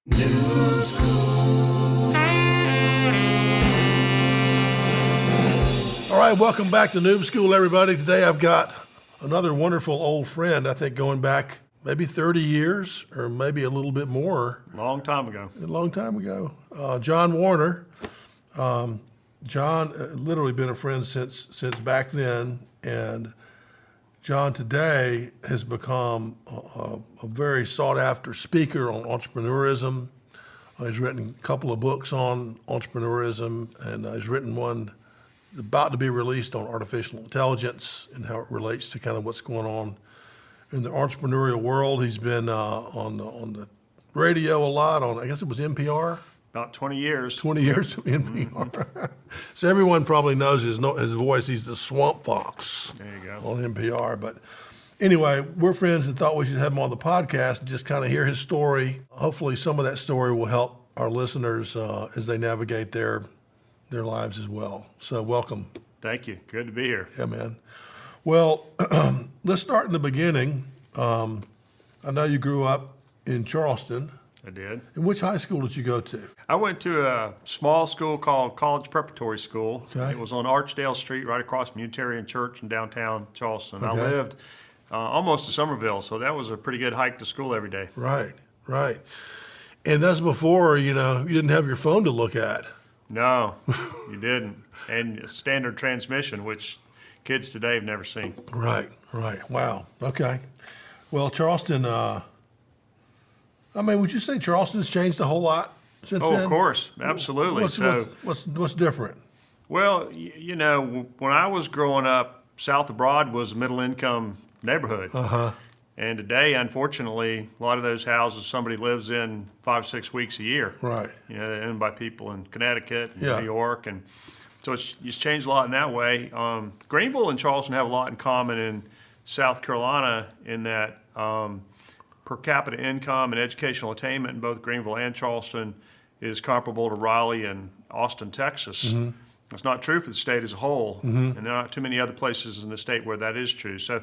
Noob School. All right, welcome back to Noob School, everybody. Today I've got another wonderful old friend, I think going back maybe 30 years or maybe a little bit more. Long time ago. A long time ago. John Warner. John literally been a friend since back then, and John today has become a very sought-after speaker on entrepreneurism. He's written a couple of books on entrepreneurism, and he's written one about to be released on artificial intelligence and how it relates to kind of what's going on in the entrepreneurial world. He's been on the radio a lot on, I guess it was NPR. About 20 years. 20 years of NPR. So everyone probably knows his voice. He's the Swamp Fox. There you go. On NPR. But anyway, we're friends and thought we should have him on the podcast and just kind of hear his story. Hopefully some of that story will help our listeners as they navigate their lives as well. So welcome. Thank you. Good to be here. Yeah, man. Well, let's start in the beginning. I know you grew up in Charleston. I did. And which high school did you go to? I went to a small school called College Preparatory School. Okay. It was on Archdale Street, right across from Unitarian Church in downtown Charleston. Okay. I lived almost to Somerville, so that was a pretty good hike to school every day. Right, right. And that's before, you didn't have your phone to look at. No, you didn't. And standard transmission, which kids today have never seen. Right, right. Wow. Okay. Well, Charleston, would you say Charleston's changed a whole lot since then? Of course. Absolutely. What's different? Well, when I was growing up, South of Broad was a middle-income neighborhood. Uh-huh. And today, unfortunately, a lot of those houses somebody lives in 5-6 weeks a year. Right. They're owned by people in Connecticut and Yeah. New York. And so it's changed a lot in that way. Greenville and Charleston have a lot in common in South Carolina in that per capita income and educational attainment in both Greenville and Charleston is comparable to Raleigh and Austin, Texas. Mm-hmm. It's not true for the state as a whole, and there are not too many other places in the state where that is true. So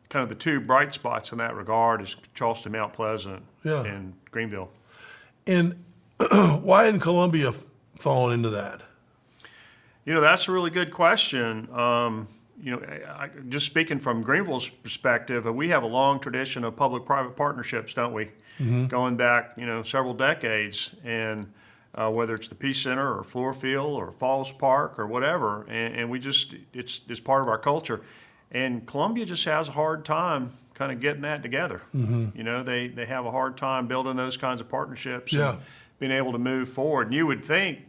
kind of the two bright spots in that regard is Charleston, Mount Pleasant, Yeah. and Greenville. And why didn't Columbia fall into that? That's a really good question. Just speaking from Greenville's perspective, we have a long tradition of public-private partnerships, don't we? Mm-hmm. Going back, several decades, and whether it's the Peace Center or Fluor Field or Falls Park or whatever, and we just it's part of our culture. And Columbia just has a hard time kind of getting that together. Mm-hmm. They have a hard time building those kinds of partnerships and being able to move forward. And you would think,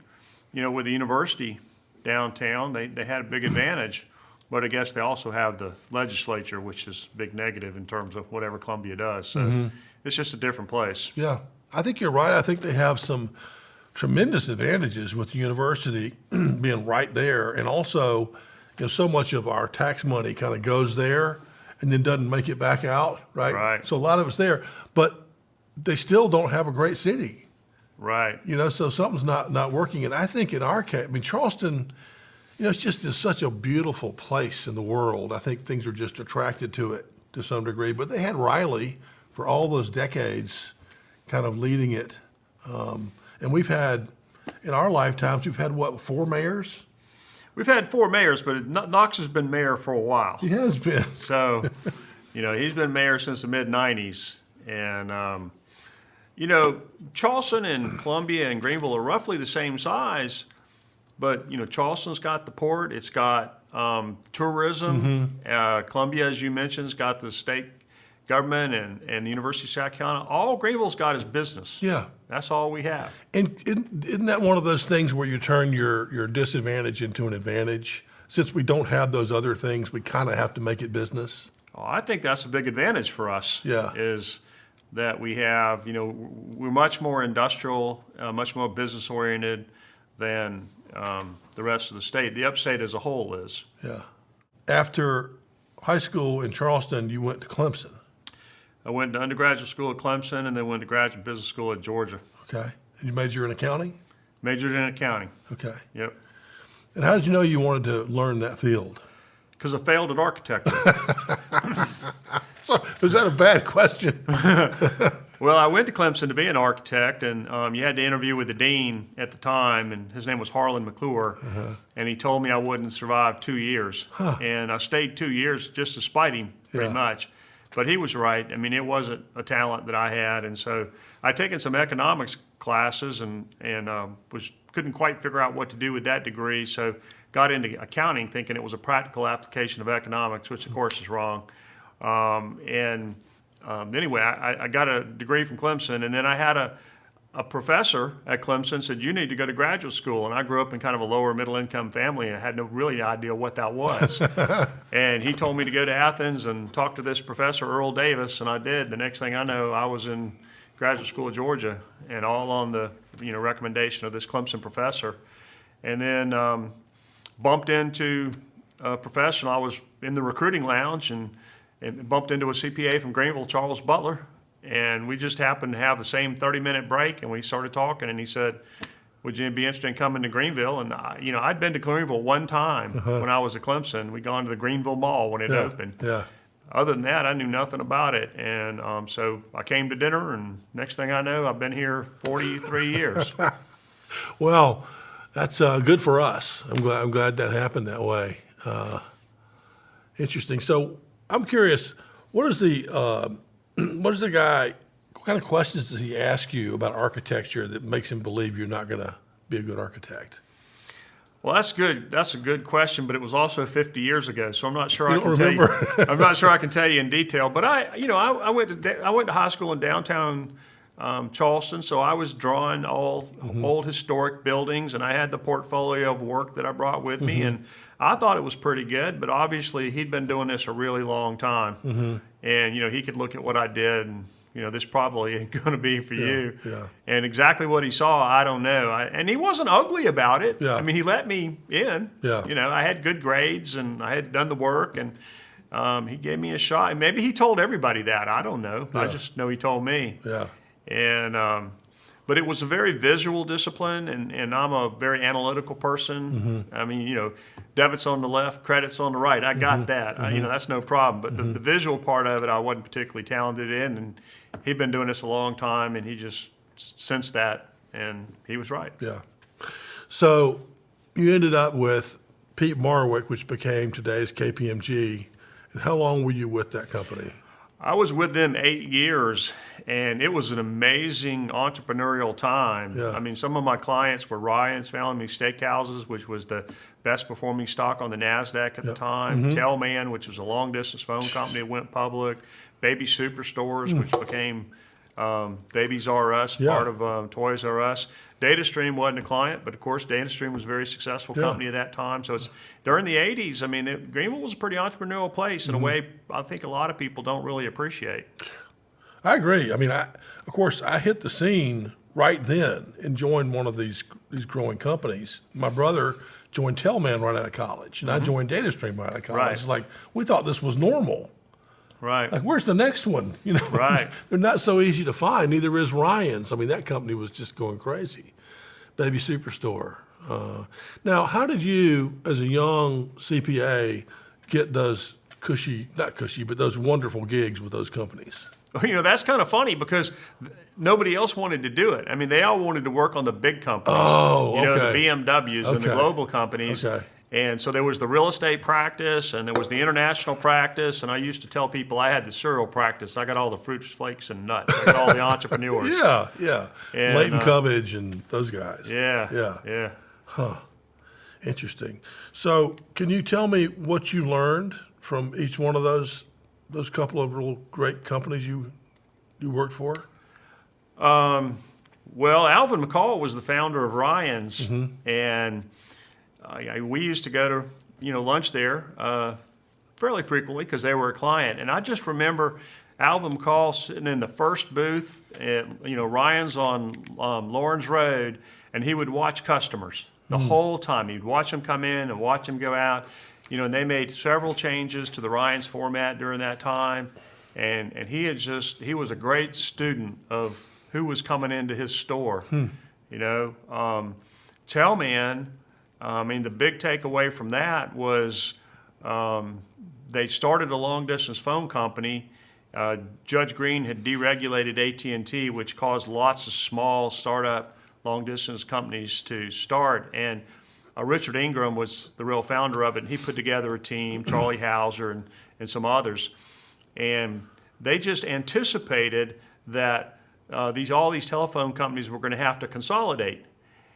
with the university downtown, they had a big advantage. But I guess they also have the legislature, which is a big negative in terms of whatever Columbia does. So it's just a different place. Yeah, I think you're right. I think they have some tremendous advantages with the university being right there. And also, so much of our tax money kind of goes there and then doesn't make it back out, right? Right. So a lot of it's there. But they still don't have a great city. Right. So something's not working. And I think in our case, Charleston, it's just such a beautiful place in the world. I think things are just attracted to it to some degree. But they had Riley for all those decades kind of leading it. And we've had, in our lifetimes, we've had, 4 mayors? We've had 4 mayors, but Knox has been mayor for a while. He has been. So, he's been mayor since the mid-'90s. And, Charleston and Columbia and Greenville are roughly the same size. But, Charleston's got the port. It's got tourism. Columbia, as you mentioned, has got the state government and the University of South Carolina. All Greenville's got is business. Yeah. That's all we have. And isn't that one of those things where you turn your disadvantage into an advantage? Since we don't have those other things, we kind of have to make it business. Oh, I think that's a big advantage for us. Yeah. Is that we have, we're much more industrial, much more business oriented than the rest of the state. The upstate as a whole is. Yeah. After high school in Charleston, you went to Clemson. I went to undergraduate school at Clemson and then went to graduate business school at Georgia. Okay. And you majored in accounting? Majored in accounting. Okay. Yep. And how did you know you wanted to learn that field? Because I failed at architecture. So, is that a bad question? Well, I went to Clemson to be an architect, and you had to interview with the dean at the time, and his name was Harlan McClure, and he told me I wouldn't survive 2 years. And I stayed 2 years just to spite him, pretty much. But he was right. I mean, it wasn't a talent that I had, and so I'd taken some economics classes and couldn't quite figure out what to do with that degree, so got into accounting thinking it was a practical application of economics, which of course is wrong. Anyway, I got a degree from Clemson, and then I had a professor at Clemson said, you need to go to graduate school. And I grew up in kind of a lower middle income family and had no really idea what that was. And he told me to go to Athens and talk to this professor, Earl Davis, and I did. The next thing I know, I was in graduate school of Georgia, and all on the recommendation of this Clemson professor. And then bumped into a professional. I was in the recruiting lounge and bumped into a CPA from Greenville, Charles Butler, and we just happened to have the same 30-minute break, and we started talking, and he said, would you be interested in coming to Greenville? And I'd been to Greenville one time when I was at Clemson. We'd gone to the Greenville Mall when it opened. Yeah. Other than that, I knew nothing about it, and so I came to dinner, and next thing I know, I've been here 43 years. Well, that's good for us. I'm glad that happened that way. Interesting. So I'm curious, what kind of questions does he ask you about architecture that makes him believe you're not going to be a good architect? Well, that's good. That's a good question, but it was also 50 years ago, so I'm not sure You I can don't tell remember? you. I'm not sure I can tell you in detail. But I went to high school in downtown Charleston, so I was drawing all old historic buildings, and I had the portfolio of work that I brought with me, and I thought it was pretty good. But obviously, he'd been doing this a really long time, and he could look at what I did and. This probably ain't going to be for you. Yeah. And exactly what he saw, I don't know. And he wasn't ugly about it. Yeah. I mean, he let me in. Yeah. I had good grades and I had done the work, and he gave me a shot. And maybe he told everybody that. I don't know. Yeah. I just know he told me. Yeah. And but it was a very visual discipline, and I'm a very analytical person. I mean, debits on the left, credits on the right. I got that. That's no problem. But the visual part of it, I wasn't particularly talented in, and he'd been doing this a long time, and he just sensed that, and he was right. Yeah. So you ended up with Pete Marwick, which became today's KPMG. And how long were you with that company? I was with them 8 years, and it was an amazing entrepreneurial time. Yeah. I mean, some of my clients were Ryan's Family Steakhouses, which was the best performing stock on the NASDAQ at the time. Tellman, which was a long distance phone company that went public. Baby Superstores, which became Babies R Us, part of Toys R Us. DataStream wasn't a client, but of course DataStream was a very successful company at that time. So it's during the 80s, I mean, Greenville was a pretty entrepreneurial place in a way I think a lot of people don't really appreciate. I agree. I mean, of course, I hit the scene right then and joined one of these growing companies. My brother joined Tellman right out of college, and I joined DataStream right out of college. Right. It's like, we thought this was normal. Right. Like, where's the next one? Right. They're not so easy to find. Neither is Ryan's. I mean, that company was just going crazy. Baby Superstore. Now, how did you, as a young CPA, get those not cushy, but those wonderful gigs with those companies? That's kind of funny because nobody else wanted to do it. I mean, they all wanted to work on the big companies. Oh, okay. The BMWs and the global companies. Okay. And so there was the real estate practice, and there was the international practice, and I used to tell people I had the cereal practice. I got all the fruits, flakes, and nuts. I got all the entrepreneurs. Yeah. And, Leighton Cubbage and those guys. Yeah. Interesting. So can you tell me what you learned from each one of those couple of real great companies you worked for? Well, Alvin McCall was the founder of Ryan's, and we used to go to lunch there fairly frequently because they were a client. And I just remember Alvin McCall sitting in the first booth at Ryan's on Lawrence Road, and he would watch customers the whole time. He'd watch them come in and watch them go out. And they made several changes to the Ryan's format during that time, and he was a great student of who was coming into his store. Tellman. I mean, the big takeaway from that was they started a long-distance phone company Judge Green had deregulated AT&T, which caused lots of small startup long-distance companies to start. And Richard Ingram was the real founder of it, and he put together a team, Charlie Hauser and some others. And they just anticipated that all these telephone companies were going to have to consolidate.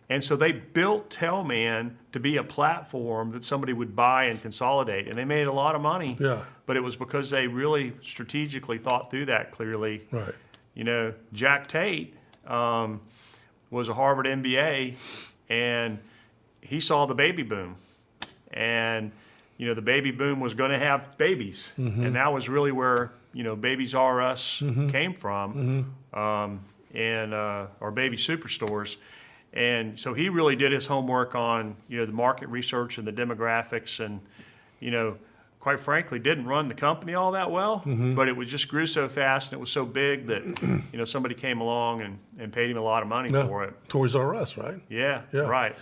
And so they built Telman to be a platform that somebody would buy and consolidate. And they made a lot of money. Yeah. But it was because they really strategically thought through that clearly. Right. You know, Jack Tate was a Harvard MBA, and he saw the baby boom. And, you know, the baby boom was going to have babies. And that was really where, you know, Babies R Us came from, and our baby superstores. And so he really did his homework on, you know, the market research and the demographics, and, you know, quite frankly, didn't run the company all that well, but it was just grew so fast and it was so big that, you know, somebody came along and paid him a lot of money for it. Toys R Us, right? Yeah, Yeah. right.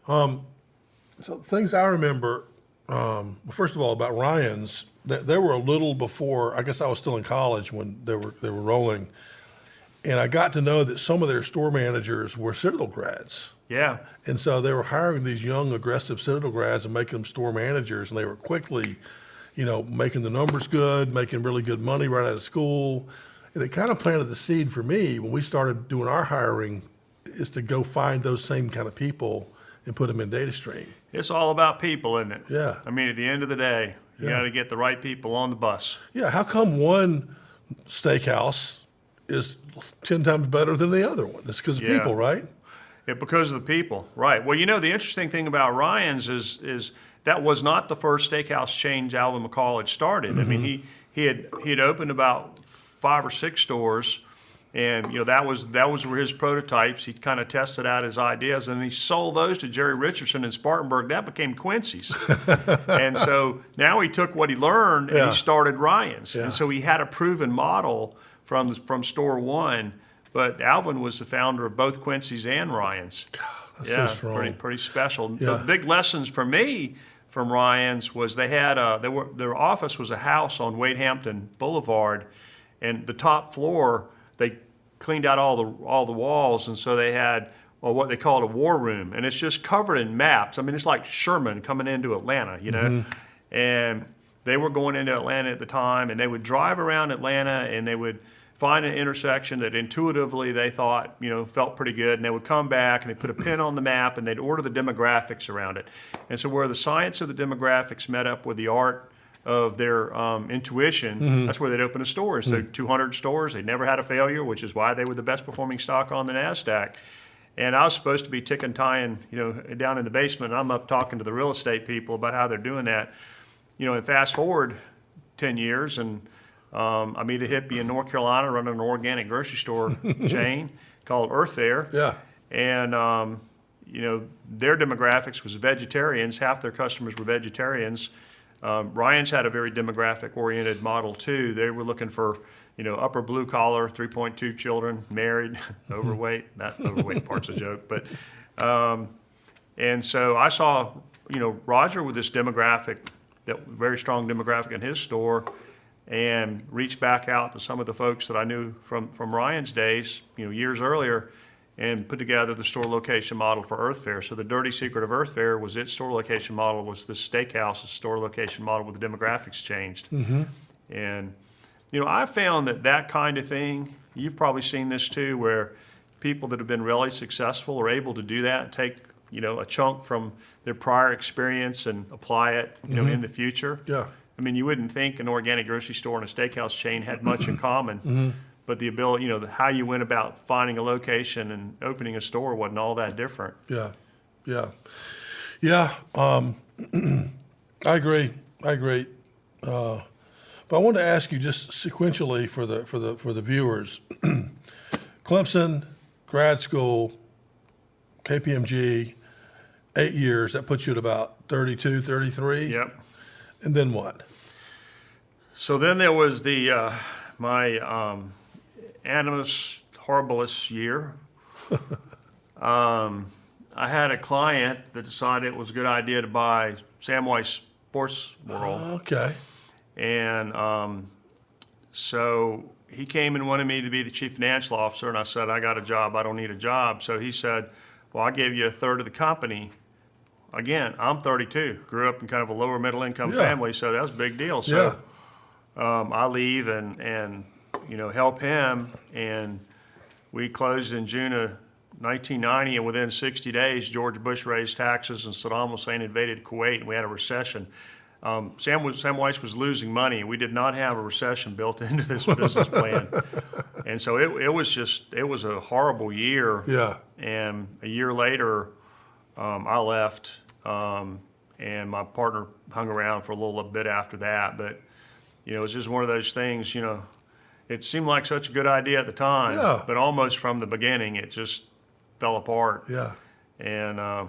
So things I remember, first of all, about Ryan's, they were a little before. I guess I was still in college when they were rolling, and I got to know that some of their store managers were Citadel grads. Yeah, And so they were hiring these young, aggressive Citadel grads and making them store managers, and they were quickly, you know, making the numbers good, making really good money right out of school. And it kind of planted the seed for me when we started doing our hiring, is to go find those same kind of people and put them in data stream. it's all about people, isn't it? Yeah. I mean, at the end of the day, you got to get the right people on the bus. Yeah, how come one steakhouse is 10 times better than the other one? It's because of Yeah. people, right? Yeah, because of the people, right. Well, you know, the interesting thing about Ryan's is that was not the first steakhouse chain Alvin McCall had started. I mean, he had opened about 5 or 6 stores, and you know that was were his prototypes. He kind of tested out his ideas, and he sold those to Jerry Richardson in Spartanburg. That became Quincy's, and so now he took what he learned and Yeah. he started Ryan's, Yeah. and so he had a proven model from store one. But Alvin was the founder of both Quincy's and Ryan's. That's so strong. Pretty special. Yeah. The big lessons for me from Ryan's was they had their office was a house on Wade Hampton Boulevard, and the top floor they cleaned out all the walls, and so they had what they called a war room, and it's just covered in maps. I mean, it's like Sherman coming into Atlanta, you know, and they were going into Atlanta at the time, and they would drive around Atlanta, and they would find an intersection that intuitively they thought, you know, felt pretty good, and they would come back and they'd put a pin on the map and they'd order the demographics around it. And so where the science of the demographics met up with the art of their intuition, that's where they'd open a store. So 200 stores, they never had a failure, which is why they were the best performing stock on the NASDAQ. And I was supposed to be ticking, tying, you know, down in the basement, and I'm up talking to the real estate people about how they're doing that. You know, and fast forward 10 years, and I meet a hippie in North Carolina running an organic grocery store chain called Earth Fare. Yeah. And, you know, their demographics was vegetarians. Half their customers were vegetarians. Ryan's had a very demographic-oriented model, too. They were looking for, you know, upper blue collar, 3.2 children, married, overweight. That overweight part's a joke. But, and so I saw, you know, Roger with this demographic, that very strong demographic in his store, and reached back out to some of the folks that I knew from Ryan's days, you know, years earlier, and put together the store location model for Earth Fare. So the dirty secret of Earth Fare was its store location model was this steakhouse's store location model with the demographics changed. And, you know, I found that kind of thing, you've probably seen this too, where people that have been really successful are able to do that and take, you know, a chunk from their prior experience and apply it, you know, in the future. Yeah. I mean, you wouldn't think an organic grocery store and a steakhouse chain had much in common, but the ability, you know, how you went about finding a location and opening a store wasn't all that different. Yeah. Yeah. Yeah. I agree. But I wanted to ask you just sequentially for the viewers. Clemson, grad school, KPMG, 8 years. That puts you at about 32, 33. Yep. And then what? So then there was the my animus horribilis year. I had a client that decided it was a good idea to buy Samwise Sports World. Okay. And So he came and wanted me to be the chief financial officer, and I said, I got a job, I don't need a job. So he said, well, I'll give you a third of the company. Again, I'm 32, grew up in kind of a lower middle income Yeah. family, so that was a big deal. So I leave and help him, and we closed in June of 1990, and within 60 days, George Bush raised taxes and Saddam Hussein invaded Kuwait, and we had a recession. Sam Weiss was losing money, and we did not have a recession built into this business plan. And so it was a horrible year. Yeah. And a year later, I left, and my partner hung around for a little bit after that. But, it was just one of those things, it seemed like such a good idea at the time, Yeah. but almost from the beginning, it just fell apart. Yeah. And,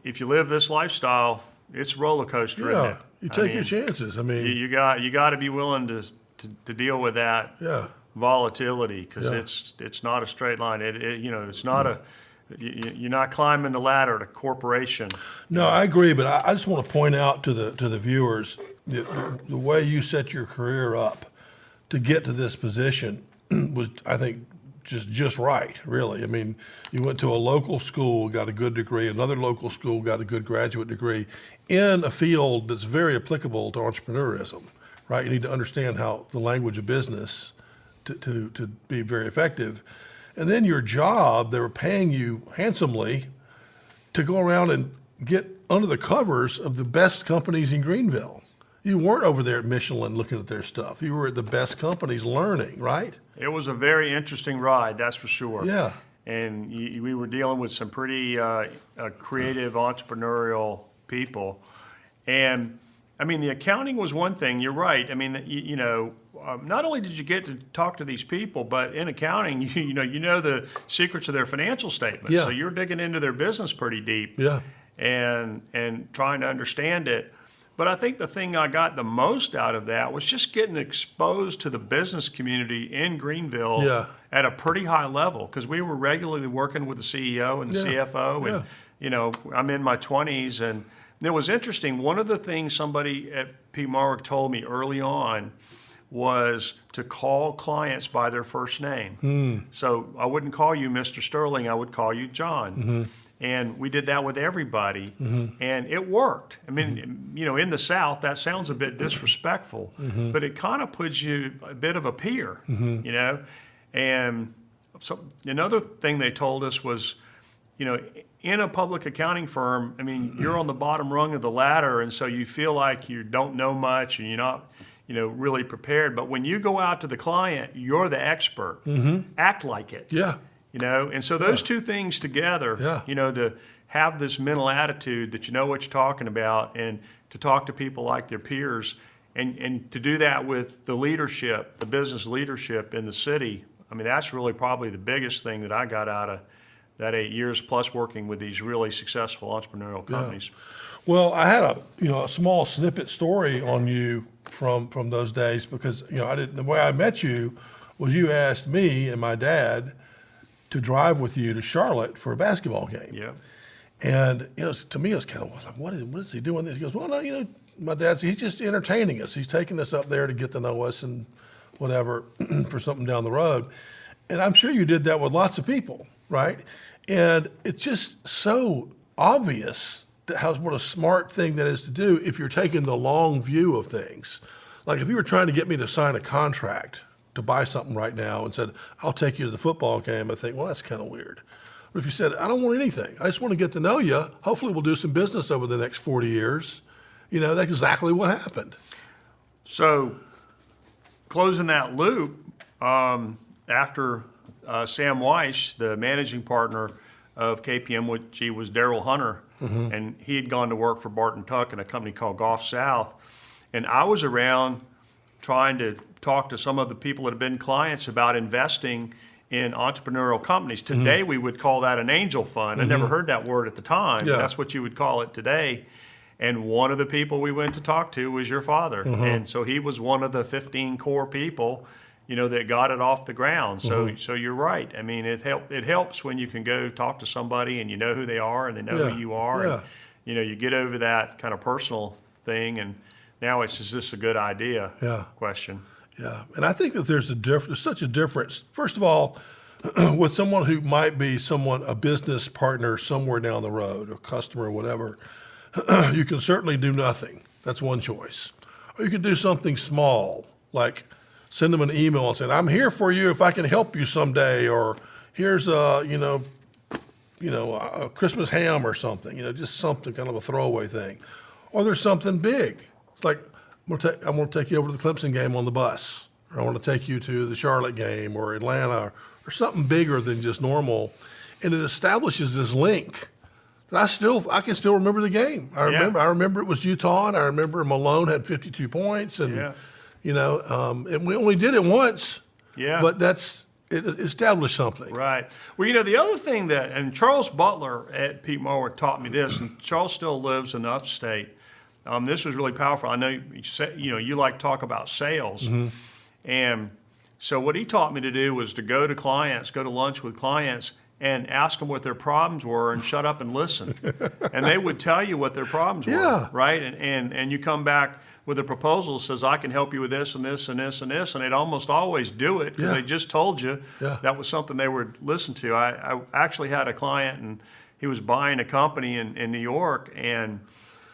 if you live this lifestyle, it's roller coaster, isn't Yeah. it? You I take mean, your chances. I mean, you got to be willing to deal with that yeah. volatility, because Yeah. it's not a straight line. It's not you're not climbing the ladder to corporation. No, I agree, but I just want to point out to the viewers the way you set your career up to get to this position was, I think, just right, really. I mean, you went to a local school, got a good degree, another local school, got a good graduate degree in a field that's very applicable to entrepreneurism, right? You need to understand how the language of business to be very effective. And then your job, they were paying you handsomely to go around and get under the covers of the best companies in Greenville. You weren't over there at Michelin looking at their stuff. You were at the best companies learning, right? It was a very interesting ride, that's for sure. Yeah. And we were dealing with some pretty creative, entrepreneurial people. And I mean, the accounting was one thing. You're right. I mean, not only did you get to talk to these people, but in accounting, you know the secrets of their financial statements. Yeah. So you're digging into their business pretty deep. Yeah. And trying to understand it. But I think the thing I got the most out of that was just getting exposed to the business community in Greenville at a pretty high level, because we were regularly working with the CEO and the CFO. And, I'm in my 20s. And it was interesting. One of the things somebody at P. Marwick told me early on was to call clients by their first name. So I wouldn't call you Mr. Sterling, I would call you John. And we did that with everybody, and it worked. I mean, in the South, that sounds a bit disrespectful, but it kind of puts you a bit of a peer, And so another thing they told us was, in a public accounting firm, I mean, you're on the bottom rung of the ladder, and so you feel like you don't know much and you're not, really prepared. But when you go out to the client, you're the expert. Act like it. Yeah. And so those two things together, to have this mental attitude that you know what you're talking about, and to talk to people like their peers, and to do that with the leadership, the business leadership in the city. I mean, that's really probably the biggest thing that I got out of that 8 years plus working with these really successful entrepreneurial companies. Well, I had a small snippet story on you from those days, because the way I met you was you asked me and my dad to drive with you to Charlotte for a basketball game. Yeah. And to me it was kind of like, what is he doing? He goes, well, no, my dad's he's just entertaining us. He's taking us up there to get to know us and whatever for something down the road. And I'm sure you did that with lots of people, right? And it's just so obvious what a smart thing that is to do if you're taking the long view of things. Like if you were trying to get me to sign a contract to buy something right now and said, I'll take you to the football game, I think, well, that's kind of weird. But if you said, I don't want anything, I just want to get to know you, hopefully we'll do some business over the next 40 years, that's exactly what happened. So closing that loop, after Sam Weiss, the managing partner of KPMG, was Daryl Hunter, and he had gone to work for Barton Tuck in a company called Golf South. And I was around trying to talk to some of the people that have been clients about investing in entrepreneurial companies. Today, we would call that an angel fund. I never heard that word at the time. Yeah. That's what you would call it today. And one of the people we went to talk to was your father. And so he was one of the 15 core people, that got it off the ground. So you're right. I mean, it helps when you can go talk to somebody and you know who they are and they know who you are. Yeah. And, you get over that kind of personal thing. And now it's, is this a good idea question. Yeah, and I think that there's such a difference. First of all, with someone who might be a business partner somewhere down the road, a customer or whatever, you can certainly do nothing. That's one choice. Or you can do something small, like send them an email and say, "I'm here for you if I can help you someday," or "Here's a a Christmas ham or something." Just something kind of a throwaway thing. Or there's something big. It's like, I'm going to take you over to the Clemson game on the bus, or I want to take you to the Charlotte game or Atlanta, or something bigger than just normal, and it establishes this link that I can still remember the game. I remember it was Utah, and I remember Malone had 52 points, and and we only did it once. Yeah, but it established something. Right. Well, the other thing and Charles Butler at Pete Marwick taught me this, and Charles still lives in upstate. This was really powerful. I know you like to talk about sales, and so what he taught me to do was to go to lunch with clients, and ask them what their problems were, and shut up and listen. And they would tell you what their problems were, right? And you come back with a proposal that says, "I can help you with this and this and this and this," and they'd almost always do it because they just told you that was something they would listen to. I actually had a client, and he was buying a company in New York, and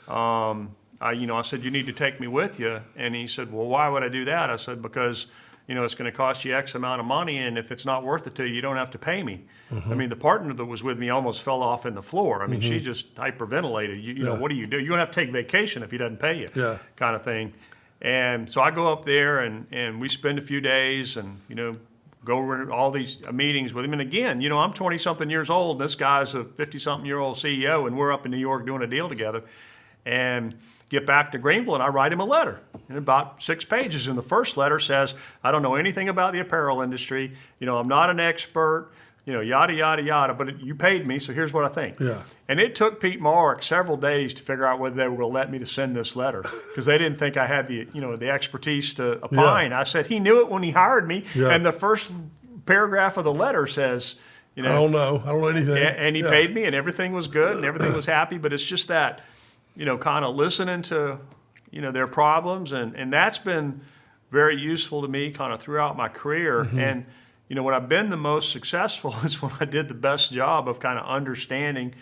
I said, "You need to take me with you," and he said, "Well, why would I do that?" I said, "Because it's going to cost you X amount of money, and if it's not worth it to you, you don't have to pay me." I mean, the partner that was with me almost fell off in the floor. I mean, she just hyperventilated. You know, what do? You don't have to take vacation if he doesn't pay you, kind of thing. And so I go up there, and we spend a few days, and go over all these meetings with him. And again, I'm 20-something years old, and this guy's a 50-something-year-old CEO, and we're up in New York doing a deal together. And get back to Greenville, and I write him a letter in about 6 pages. And the first letter says, "I don't know anything about the apparel industry. I'm not an expert, yada, yada, yada, but you paid me, so here's what I think." Yeah. And it took Pete Marwick several days to figure out whether they were going to let me to send this letter, because they didn't think I had the expertise to opine. I said he knew it when he hired me, and the first paragraph of the letter says, I don't know anything. And he paid me, and everything was good, and everything was happy, but it's just that, kind of listening to, their problems. And that's been very useful to me kind of throughout my career. And, when I've been the most successful is when I did the best job of kind of understanding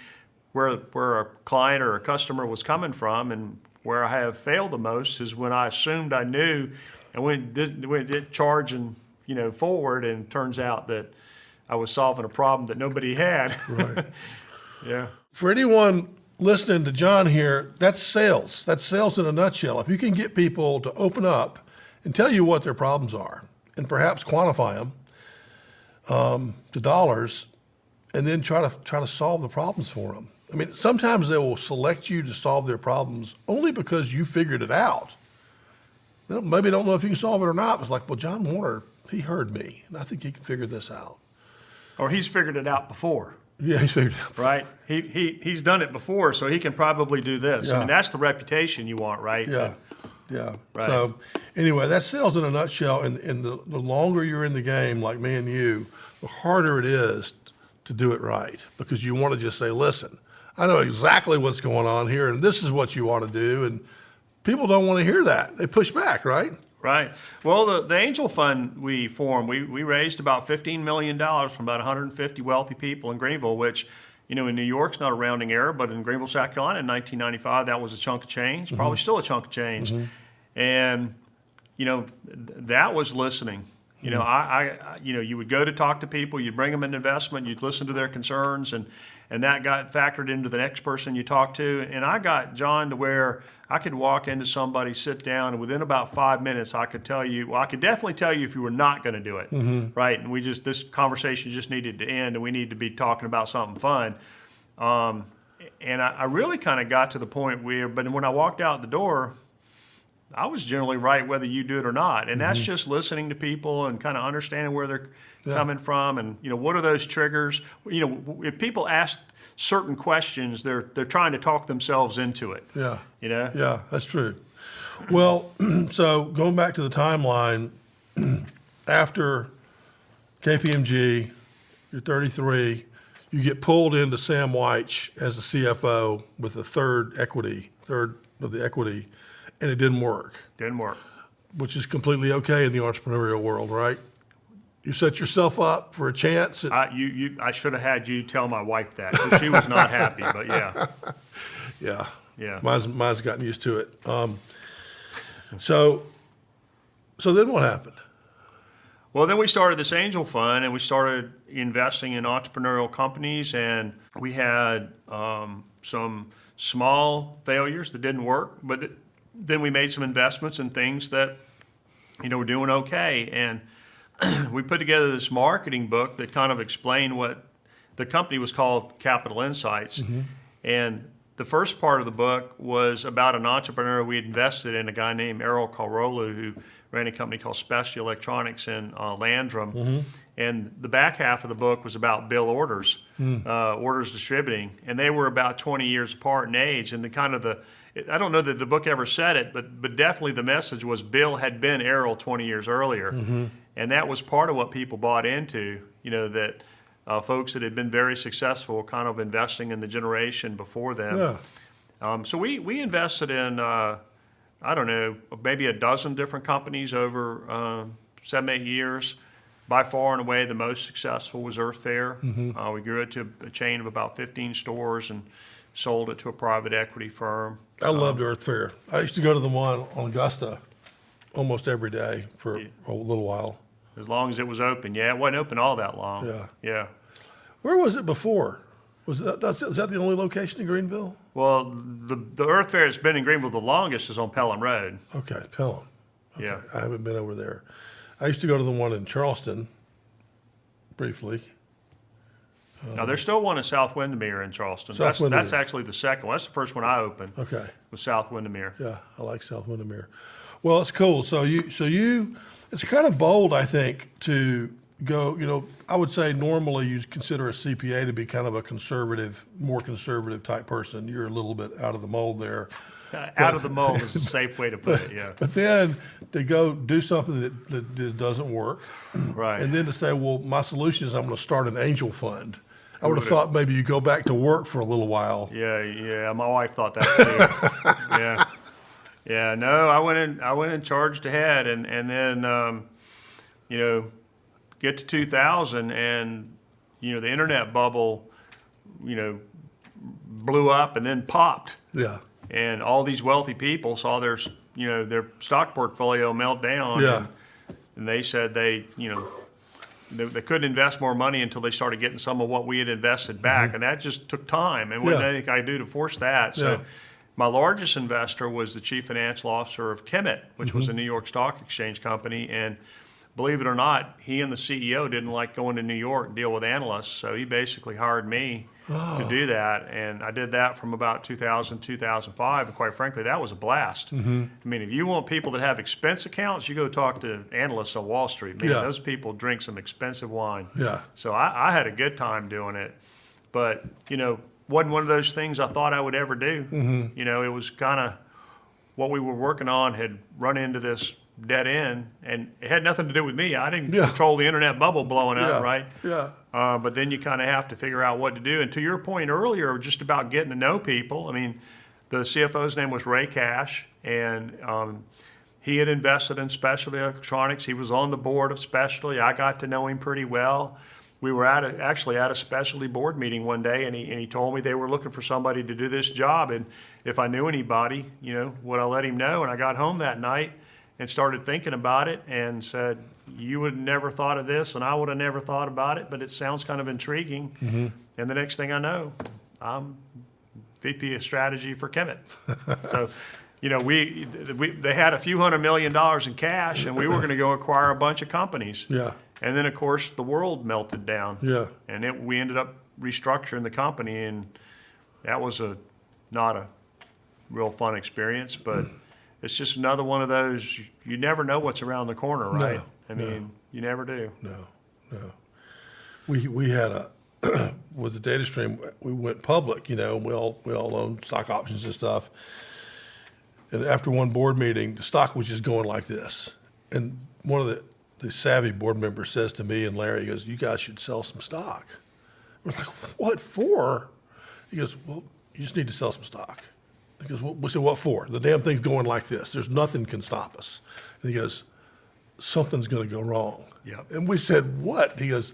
where a client or a customer was coming from. And where I have failed the most is when I assumed I knew and went charging, forward, and turns out that I was solving a problem that nobody had. Right. Yeah. For anyone listening to John here, that's sales. That's sales in a nutshell. If you can get people to open up and tell you what their problems are, and perhaps quantify them to dollars, and then try to solve the problems for them. I mean, sometimes they will select you to solve their problems only because you figured it out. They maybe don't know if you can solve it or not. It's like, well, John Warner, he heard me, and I think he can figure this out. Or he's figured it out before. Yeah, he's figured it out. Right? He's done it before, so he can probably do this. Yeah. I mean, that's the reputation you want, right? Yeah. Yeah. Right. So anyway, that's sales in a nutshell. And the longer you're in the game, like me and you, the harder it is to do it right, because you want to just say, "Listen, I know exactly what's going on here, and this is what you want to do." And people don't want to hear that. They push back, right? Right. Well, the Angel Fund we formed, we raised about $15 million from about 150 wealthy people in Greenville, which, in New York's not a rounding error, but in Greenville, South Carolina in 1995, that was a chunk of change, probably still a chunk of change. And, that was listening. You would go to talk to people, you'd bring them an investment, you'd listen to their concerns, and that got factored into the next person you talk to. And I got John to where I could walk into somebody, sit down, and within about 5 minutes, I could definitely tell you if you were not going to do it, right? And this conversation just needed to end, and we need to be talking about something fun. And I really kind of got to the point but when I walked out the door, I was generally right whether you do it or not. And that's just listening to people and kind of understanding where they're coming from, and what are those triggers. If people ask certain questions, they're trying to talk themselves into it. Yeah. Yeah, that's true. Well, so going back to the timeline, after KPMG, you're 33, you get pulled into Sam Weich as the CFO with a third of the equity, and it didn't work. Didn't work. which is completely okay in the entrepreneurial world, right? You set yourself up for a chance. I should have had you tell my wife that, because she was not happy, but yeah. Yeah. Yeah. Mine's gotten used to it. So then what happened? Well, then we started this angel fund, and we started investing in entrepreneurial companies, and we had some small failures that didn't work, but then we made some investments in things that, were doing okay. And we put together this marketing book that kind of explained what the company was called Capital Insights. And the first part of the book was about an entrepreneur we had invested in, a guy named Errol Carollo, who ran a company called Specialty Electronics in Landrum. And the back half of the book was about Bill Orders, Orders Distributing. And they were about 20 years apart in age. And I don't know that the book ever said it, but definitely the message was Bill had been Errol 20 years earlier. And that was part of what people bought into, that folks that had been very successful kind of investing in the generation before them. Yeah. So we invested in, I don't know, maybe a dozen different companies over 7-8 years. By far and away, the most successful was Earth Fare. We grew it to a chain of about 15 stores and sold it to a private equity firm. I loved Earth Fare. I used to go to the one on Augusta almost every day for a little while. As long as it was open. Yeah, it wasn't open all that long. Yeah. Where was it before? Is that the only location in Greenville? Well, the Earth Fair that's been in Greenville the longest is on Pelham Road. Okay, Pelham. Okay. Yeah. I haven't been over there. I used to go to the one in Charleston briefly. Now, there's still one in South Windermere in Charleston. South That's Windermere. actually the second one. That's the first one I opened. Okay. Was South Windermere. Yeah, I like South Windermere. Well, it's cool. So you, it's kind of bold, I think, to go. I would say normally you consider a CPA to be kind of a conservative, more conservative type person. You're a little bit out of the mold there. Out of the mold is a safe way to put it. Yeah. But then to go do something that doesn't work, Right. and then to say, well, my solution is I'm going to start an angel fund. I would have thought maybe you go back to work for a little while. Yeah. My wife thought that too. Yeah. No, I went in, charged ahead, and then get to 2000, and the internet bubble, blew up and then popped. Yeah. And all these wealthy people saw their stock portfolio melt down. Yeah. And they said they couldn't invest more money until they started getting some of what we had invested back. And that just took time. And what did anything I could do to force that? So my largest investor was the chief financial officer of Kemet, which was a New York Stock Exchange company. And believe it or not, he and the CEO didn't like going to New York and deal with analysts. So he basically hired me to do that. And I did that from about 2000, 2005. And quite frankly, that was a blast. I mean, if you want people that have expense accounts, you go talk to analysts on Wall Street. Man, those people drink some expensive wine. Yeah. So I had a good time doing it. But, wasn't one of those things I thought I would ever do. It was kind of what we were working on had run into this dead end, and it had nothing to do with me. I didn't control the internet bubble blowing up, right? Yeah. But then you kind of have to figure out what to do. And to your point earlier, just about getting to know people, I mean, the CFO's name was Ray Cash, and he had invested in Specialty Electronics. He was on the board of Specialty. I got to know him pretty well. We were actually at a Specialty board meeting one day, and he told me they were looking for somebody to do this job, and if I knew anybody, would I let him know? And I got home that night and started thinking about it and said, you would have never thought of this, and I would have never thought about it, but it sounds kind of intriguing. And the next thing I know, I'm VP of strategy for Kemet. So, they had a few $100 million in cash, and we were going to go acquire a bunch of companies. Yeah. And then, of course, the world melted down. Yeah. And we ended up restructuring the company, and that was not a real fun experience, but it's just another one of those, you never know what's around the corner, right? You never do. No. We had with the data stream, we went public, we all owned stock options and stuff. And after one board meeting, the stock was just going like this. And one of the savvy board members says to me and Larry, he goes, you guys should sell some stock. We're like, what for? He goes, well, you just need to sell some stock. He goes, we said, what for? The damn thing's going like this. There's nothing can stop us. And he goes, something's going to go wrong. Yep. And we said, what? He goes,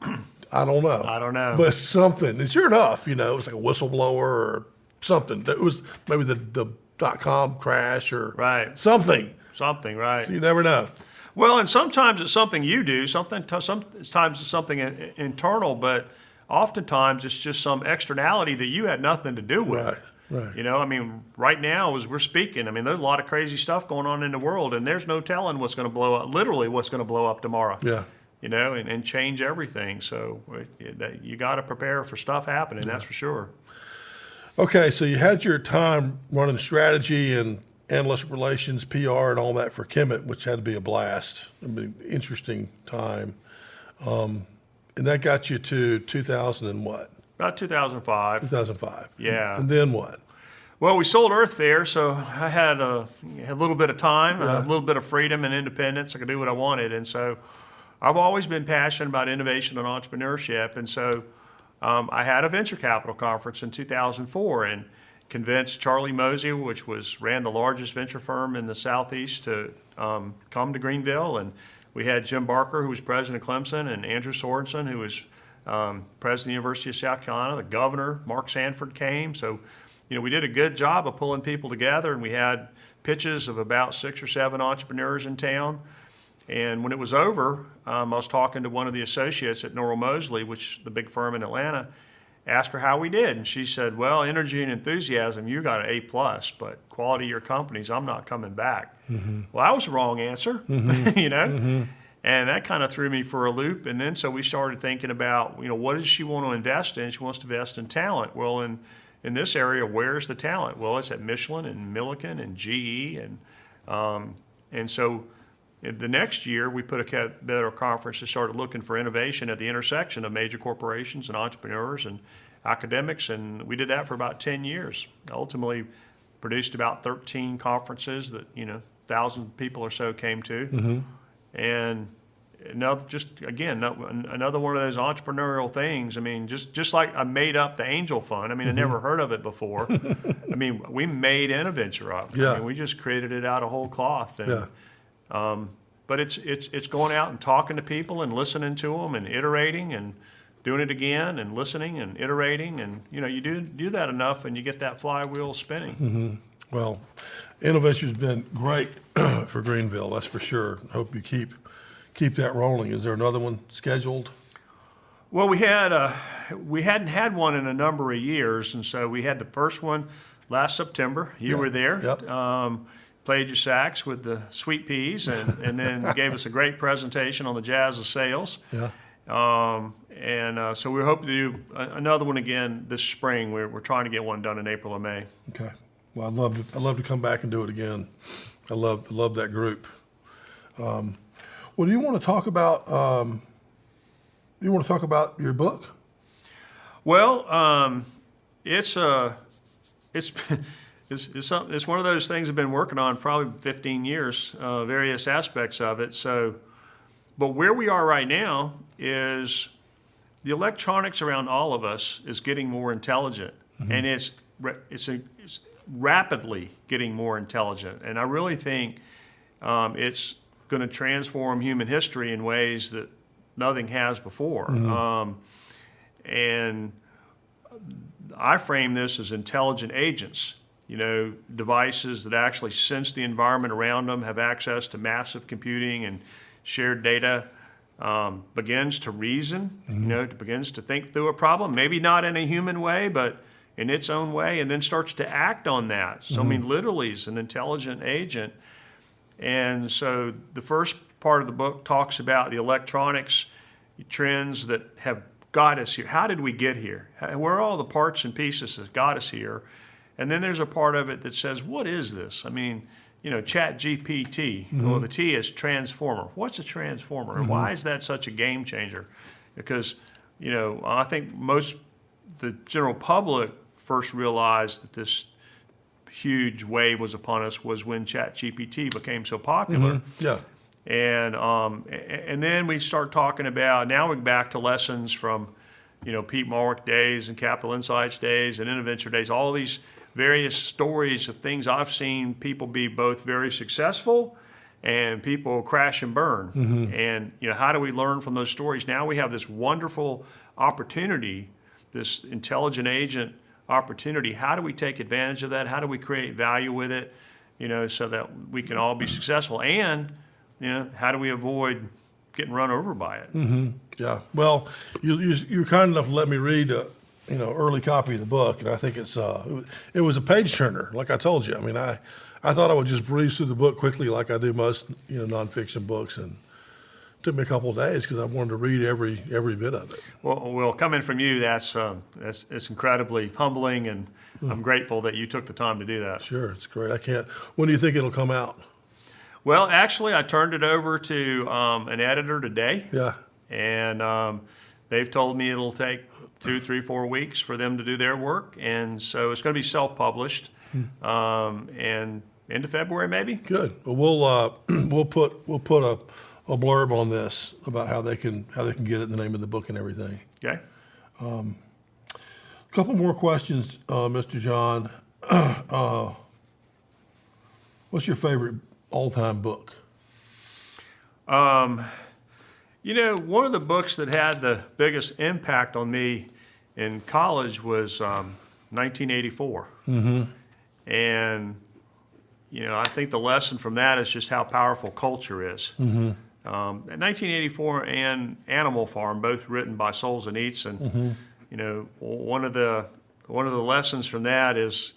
I don't know. I don't know. But it's something. And sure enough, it was like a whistleblower or something. It was maybe the .com crash or Right. something. Something, right. You never know. Well, and sometimes it's something you do. Sometimes it's something internal, but oftentimes it's just some externality that you had nothing to do with. Right. Right. I mean, right now as we're speaking, I mean, there's a lot of crazy stuff going on in the world, and there's no telling what's going to blow up. Literally, what's going to blow up tomorrow. Yeah. And change everything. So you got to prepare for stuff happening. That's for sure. Okay, so you had your time running strategy and analytic relations, PR, and all that for Kemet, which had to be a blast. I mean, interesting time. And that got you to 2000 and what? About 2005. 2005. Yeah. And then what? Well, we sold Earth Fair, so I had a little bit of time, Yeah. a little bit of freedom and independence. I could do what I wanted. And so I've always been passionate about innovation and entrepreneurship. And so I had a venture capital conference in 2004 and convinced Charlie Mosey, which ran the largest venture firm in the Southeast, to come to Greenville. And we had Jim Barker, who was president of Clemson, and Andrew Sorensen, who was president of the University of South Carolina. The governor, Mark Sanford, came. So, we did a good job of pulling people together, and we had pitches of about 6 or 7 entrepreneurs in town. And when it was over, I was talking to one of the associates at Norrell Mosley, which is the big firm in Atlanta, asked her how we did. And she said, well, energy and enthusiasm, you got an A+, but quality of your companies, I'm not coming back. Mm-hmm. Well, that was the wrong answer, Mm-hmm. And that kind of threw me for a loop. And then so we started thinking about, what does she want to invest in? She wants to invest in talent. Well, in this area, where's the talent? Well, it's at Michelin and Milliken and GE. And so the next year, we put together a conference and started looking for innovation at the intersection of major corporations and entrepreneurs and academics. And we did that for about 10 years. Ultimately produced about 13 conferences that, 1,000 people or so came to. Mm-hmm. And another one of those entrepreneurial things. I mean, just like I made up the Angel Fund. I mean, I never heard of it before. I mean, we made InnoVenture up. Yeah. I mean, we just created it out of whole cloth. And, Yeah. But it's going out and talking to people and listening to them and iterating and doing it again and listening and iterating. And, you do that enough and you get that flywheel spinning. Mm-hmm. Well, InnoVenture's been great for Greenville, that's for sure. Hope you keep that rolling. Is there another one scheduled? Well, we hadn't had one in a number of years, and so we had the first one last September. You were there. Yep. Played your sax with the Sweet Peas, and then gave us a great presentation on the jazz of sales. Yeah. So we're hoping to do another one again this spring. We're trying to get one done in April or May. Okay. Well, I'd love to come back and do it again. I love that group. Well, do you want to talk about your book? Well, it's one of those things I've been working on probably 15 years, various aspects of it. So, but where we are right now is the electronics around all of us is getting more intelligent, mm-hmm. and it's rapidly getting more intelligent. And I really think it's going to transform human history in ways that nothing has before. Mm-hmm. And I frame this as intelligent agents, devices that actually sense the environment around them, have access to massive computing and shared data, begins to reason, mm-hmm. Begins to think through a problem, maybe not in a human way, but in its own way, and then starts to act on that. So, mm-hmm. I mean, literally is an intelligent agent. And so the first part of the book talks about the electronics trends that have got us here. How did we get here? Where are all the parts and pieces that got us here? And then there's a part of it that says, what is this? I mean, Chat GPT, mm-hmm. well, the T is transformer. What's a transformer? Mm-hmm. And why is that such a game changer? Because, I think the general public first realized that this huge wave was upon us was when Chat GPT became so popular. Mm-hmm. Yeah. And then we start talking about, now we're back to lessons from, Pete Malwick days and Capital Insights days and InnoVenture days, all these various stories of things I've seen people be both very successful and people crash and burn. And, how do we learn from those stories? Now we have this wonderful opportunity, this intelligent agent opportunity. How do we take advantage of that? How do we create value with it, so that we can all be successful? And, how do we avoid getting run over by it? Yeah. Well, you're kind enough to let me read early copy of the book, and I think it was a page turner, like I told you. I mean, I thought I would just breeze through the book quickly, like I do most nonfiction books, and it took me a couple of days because I wanted to read every bit of it. Well, coming from you, that's incredibly humbling, and I'm grateful that you took the time to do that. Sure, it's great. I can't. When do you think it'll come out? Well, actually, I turned it over to an editor today. Yeah. And they've told me it'll take 2, 3, 4 weeks for them to do their work, and so it's going to be self-published, and into February maybe. Good. Well, we'll put a blurb on this about how they can get it, the name of the book and everything. Okay. A couple more questions, Mr. John. What's your favorite all-time book? One of the books that had the biggest impact on me in college was 1984. And, I think the lesson from that is just how powerful culture is. 1984 and Animal Farm, both written by Solzhenitsyn. One of the lessons from that is,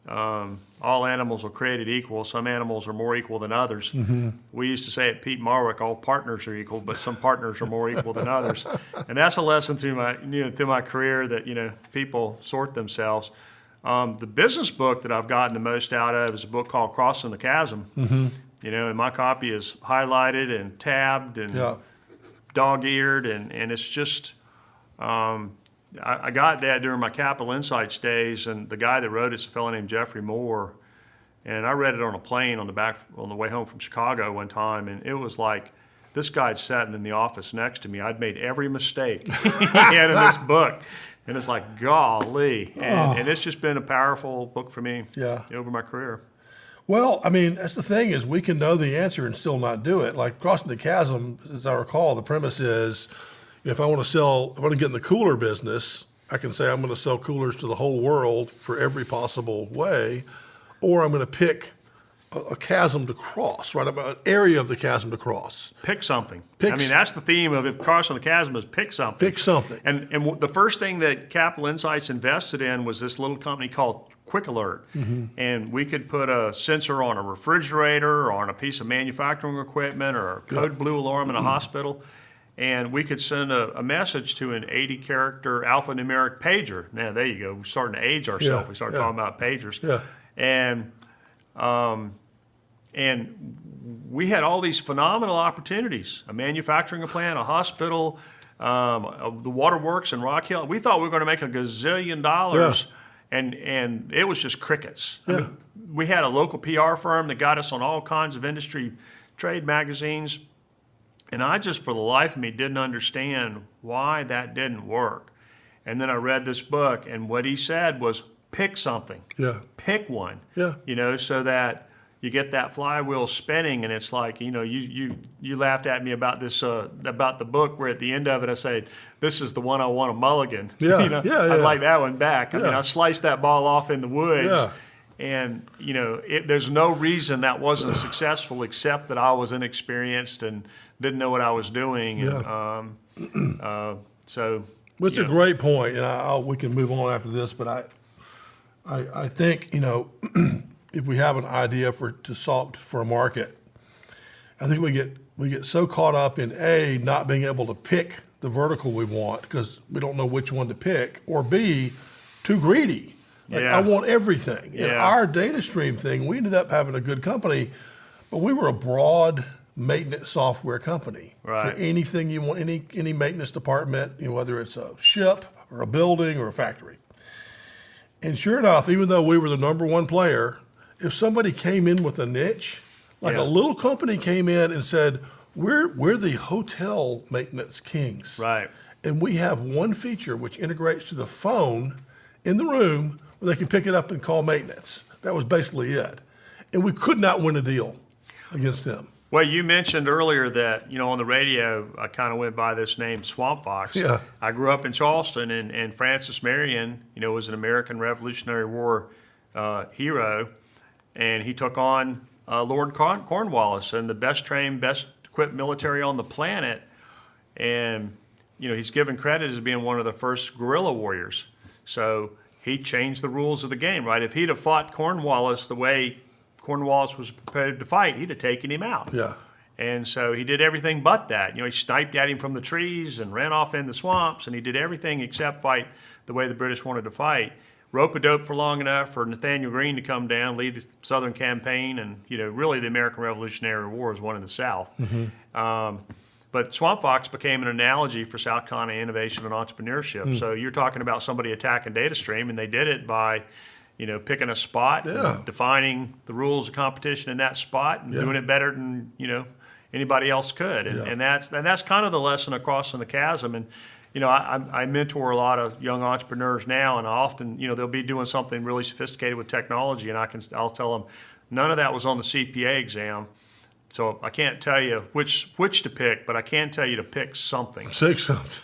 all animals are created equal. Some animals are more equal than others. We used to say at Pete Marwick, all partners are equal, but some partners are more equal than others. And that's a lesson through my career that, people sort themselves. The business book that I've gotten the most out of is a book called Crossing the Chasm. And my copy is highlighted and tabbed and dog-eared, and it's just, I got that during my Capital Insights days, and the guy that wrote it's a fellow named Jeffrey Moore, and I read it on a plane on the way home from Chicago one time, and it was like this guy'd sitting in the office next to me. I'd made every mistake he had in this book, and it's like, golly, and it's just been a powerful book for me over my career. Well, I mean, that's the thing is we can know the answer and still not do it. Like Crossing the Chasm, as I recall, the premise is if I want to get in the cooler business, I can say I'm going to sell coolers to the whole world for every possible way, or I'm going to pick a chasm to cross, right? About an area of the chasm to cross. Pick something. That's the theme of it. Crossing the Chasm is pick something. Pick something. And the first thing that Capital Insights invested in was this little company called Quick Alert. And we could put a sensor on a refrigerator or on a piece of manufacturing equipment or a code blue alarm in a hospital. And we could send a message to an 80-character alphanumeric pager. Now, there you go. We're starting to age ourselves. We started talking about pagers. And we had all these phenomenal opportunities, a manufacturing plant, a hospital, the waterworks in Rock Hill. We thought we were going to make $1 gazillion, and it was just crickets. I mean, we had a local PR firm that got us on all kinds of industry trade magazines, and I just, for the life of me, didn't understand why that didn't work. And then I read this book, and what he said was, pick something. Pick one. So that you get that flywheel spinning, and it's like, you laughed at me about this, about the book where at the end of it I said, this is the one I want a mulligan. I'd like that one back. I mean, I sliced that ball off in the woods, and, there's no reason that wasn't successful except that I was inexperienced and didn't know what I was doing. And, It's a great point, and we can move on after this, but I think, if we have an idea to solve for a market, I think we get so caught up in not being able to pick the vertical we want because we don't know which one to pick, or B, too greedy. I want everything. In our data stream thing, we ended up having a good company, but we were a broad maintenance software company. For anything you want, any maintenance department, whether it's a ship or a building or a factory. And sure enough, even though we were the number one player, if somebody came in with a niche, like a little company came in and said, we're the hotel maintenance kings. Right. And we have one feature which integrates to the phone in the room where they could pick it up and call maintenance. That was basically it. And we could not win a deal against them. Well, you mentioned earlier that, on the radio, I kind of went by this name, Swamp Fox. Yeah. I grew up in Charleston, and Francis Marion, was an American Revolutionary War hero, and he took on Lord Cornwallis, and the best trained, best equipped military on the planet. And, he's given credit as being one of the first guerrilla warriors. So he changed the rules of the game, right? If he'd have fought Cornwallis the way Cornwallis was prepared to fight, he'd have taken him out. Yeah. And so he did everything but that. He sniped at him from the trees and ran off in the swamps, and he did everything except fight the way the British wanted to fight. Rope-a-dope for long enough for Nathaniel Greene to come down, lead the Southern campaign, and really the American Revolutionary War was won in the South. But Swamp Fox became an analogy for South Carolina innovation and entrepreneurship. So you're talking about somebody attacking data stream, and they did it by picking a spot, and defining the rules of competition in that spot, and doing it better than anybody else could. And that's kind of the lesson of crossing the chasm. And I mentor a lot of young entrepreneurs now, and often they'll be doing something really sophisticated with technology, and I'll tell them none of that was on the CPA exam. So I can't tell you which to pick, but I can tell you to pick something.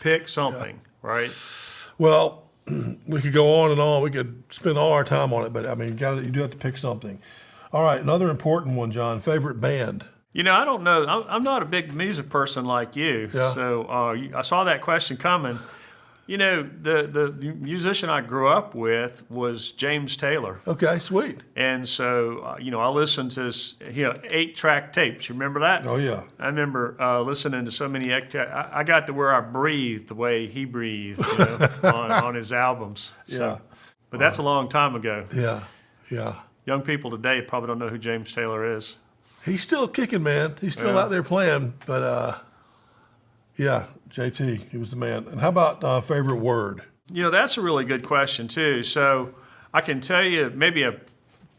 Pick something, right? Well, we could go on and on. We could spend all our time on it, but I mean, you do have to pick something. All right, another important one, John. Favorite band? I don't know. I'm not a big music person like you. Yeah. So I saw that question coming. The musician I grew up with was James Taylor. Okay, sweet. And so, I listened to his, 8-track tapes. You remember that? Oh, yeah. I remember listening to so many 8-track. I got to where I breathed the way he breathed on his albums. So, Yeah. But that's a long time ago. Yeah, yeah. Young people today probably don't know who James Taylor is. He's still kicking, man. He's still out there playing. But, yeah, JT, he was the man. And how about favorite word? That's a really good question, too. So I can tell you maybe a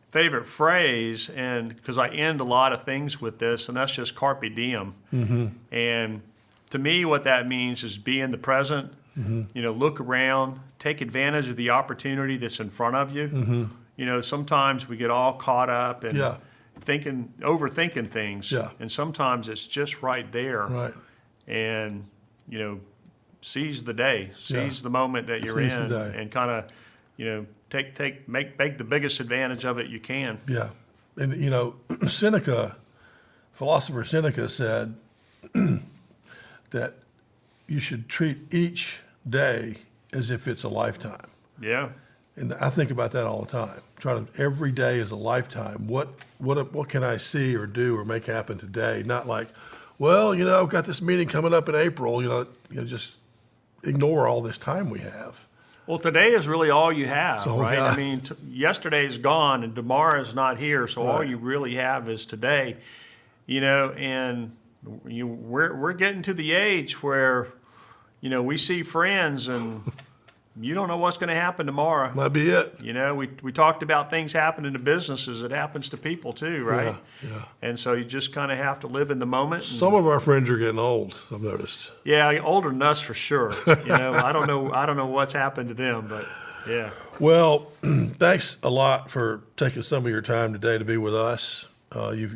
favorite phrase, and because I end a lot of things with this, and that's just carpe diem. Mm-hmm. And to me, what that means is be in the present, look around, take advantage of the opportunity that's in front of you. Mm-hmm. Sometimes we get all caught up in overthinking things. Yeah. And sometimes it's just right there. Right. And, seize the day, seize the moment that you're Seize in, the day. and kind of, make the biggest advantage of it you can. Yeah. And, philosopher Seneca said that you should treat each day as if it's a lifetime. Yeah. And I think about that all the time. Every day is a lifetime. What can I see or do or make happen today? Not like, well, I've got this meeting coming up in April. Just ignore all this time we have. Well, today is really all you have, right? Yeah. I mean, yesterday's gone and tomorrow is not here, so all Right. you really have is today. And we're getting to the age where, we see friends and you don't know what's going to happen tomorrow. Might be it. We talked about things happening to businesses. It happens to people too, right? Yeah. And so you just kind of have to live in the moment. Some of our friends are getting old, I've noticed. Yeah, older than us for sure. I don't know what's happened to them, but yeah. Well, thanks a lot for taking some of your time today to be with us. You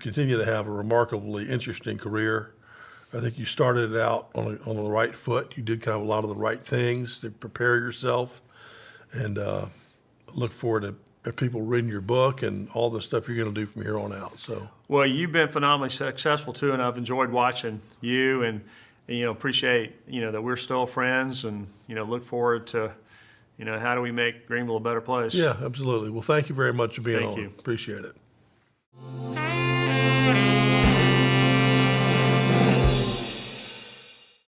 continue to have a remarkably interesting career. I think you started it out on the right foot. You did kind of a lot of the right things to prepare yourself, and look forward to people reading your book and all the stuff you're going to do from here on out. So, well, you've been phenomenally successful too, and I've enjoyed watching you, and appreciate that we're still friends, and look forward to how do we make Greenville a better place. yeah, absolutely. Well, thank you very much for being Thank on. you. Appreciate it.